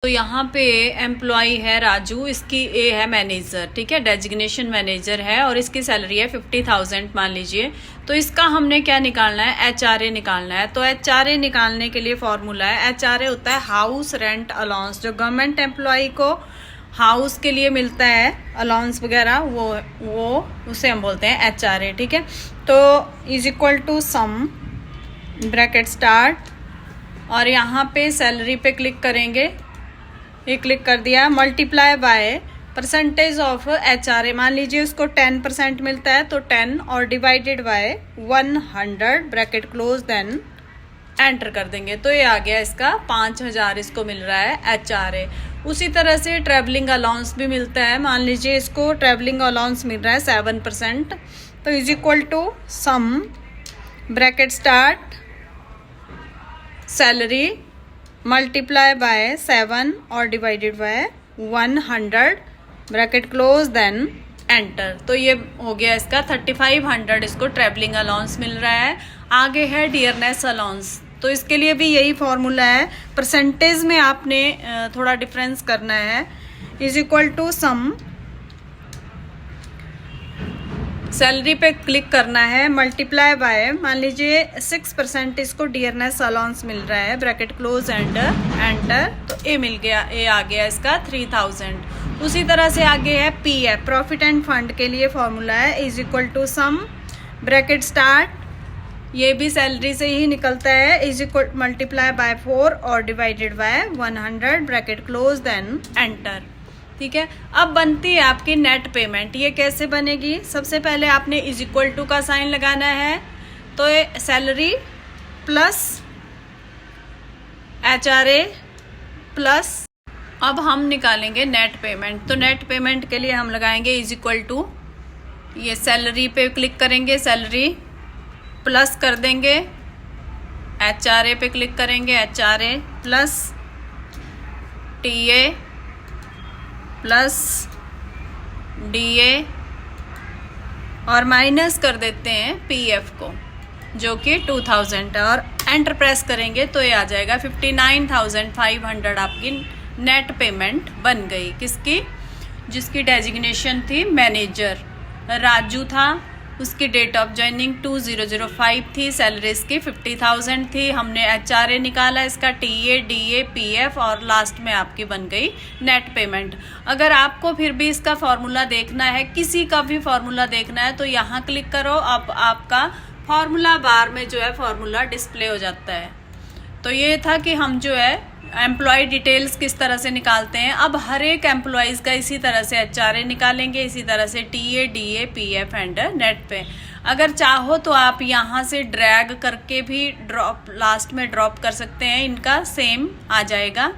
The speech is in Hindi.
तो यहाँ पे एम्प्लॉय है राजू, इसकी ए है मैनेजर, ठीक है, डेजिग्नेशन मैनेजर है और इसकी सैलरी है 50,000 मान लीजिए। तो इसका हमने क्या निकालना है, HRA निकालना है। तो HRA निकालने के लिए फॉर्मूला है, HRA होता है हाउस रेंट अलाउंस। जो गवर्नमेंट एम्प्लॉय को हाउस के लिए मिलता है अलाउंस वगैरह, वो उसे हम बोलते हैं HRA, ठीक है। तो is equal to sum bracket start और यहाँ पे सैलरी पे क्लिक करेंगे, ये क्लिक कर दिया, multiply by percentage of HRA। मान लीजिए उसको 10% मिलता है तो 10 और divided by 100 bracket close, then enter कर देंगे। तो ये आ गया इसका 5,000 इसको मिल रहा है HRA। उसी तरह से ट्रैवलिंग अलाउंस भी मिलता है, मान लीजिए इसको ट्रैवलिंग अलाउंस मिल रहा है 7%। तो is equal to sum bracket start salary multiply by 7 और divided by 100 bracket close, then enter. तो ये हो गया इसका 3,500 इसको ट्रैवलिंग अलाउंस मिल रहा है। आगे है डियरनेस अलाउंस, तो इसके लिए भी यही फॉर्मूला है, परसेंटेज में आपने थोड़ा डिफरेंस करना है। Is equal to sum salary पे क्लिक करना है, मल्टीप्लाई बाय मान लीजिए 6% इसको डियरनेस अलाउंस मिल रहा है, ब्रैकेट क्लोज एंटर। तो ए मिल गया, ए आ गया इसका 3,000। उसी तरह से आगे है PF प्रॉफिट एंड फंड के लिए फॉर्मूला है, is equal to sum bracket start, ये भी सैलरी से ही निकलता है, इज इक्वल मल्टीप्लाई बाय 4 और divided by 100 bracket close, then enter, ठीक है। अब बनती है आपकी नेट पेमेंट। ये कैसे बनेगी, सबसे पहले आपने इज इक्वल टू का साइन लगाना है, तो ये सैलरी प्लस HRA प्लस, अब हम निकालेंगे नेट पेमेंट। तो नेट पेमेंट के लिए हम लगाएंगे इज इक्वल टू, ये सैलरी पे क्लिक करेंगे, सैलरी प्लस कर देंगे, HRA पे क्लिक करेंगे, HRA plus TA plus DA और माइनस कर देते हैं PF को जो कि 2,000 है और एंटर प्रेस करेंगे तो ये आ जाएगा 59,500 आपकी नेट पेमेंट बन गई। किसकी, जिसकी डेजिग्नेशन थी मैनेजर, राजू था, उसकी डेट ऑफ ज्वाइनिंग 2005 थी, सैलरी इसकी 50,000 थी। हमने HRA निकाला इसका, TA DA PF और लास्ट में आपकी बन गई नेट पेमेंट। अगर आपको फिर भी इसका फॉर्मूला देखना है, किसी का भी फॉर्मूला देखना है, तो यहाँ क्लिक करो, अब आपका फॉर्मूला बार में जो है फॉर्मूला डिस्प्ले हो जाता है। तो ये था कि हम जो है एम्प्लॉय डिटेल्स किस तरह से निकालते हैं। अब हर एक एम्प्लॉयज़ का इसी तरह से HRA निकालेंगे, इसी तरह से TA DA PF and net पे। अगर चाहो तो आप यहाँ से ड्रैग करके भी ड्रॉप लास्ट में ड्रॉप कर सकते हैं, इनका सेम आ जाएगा।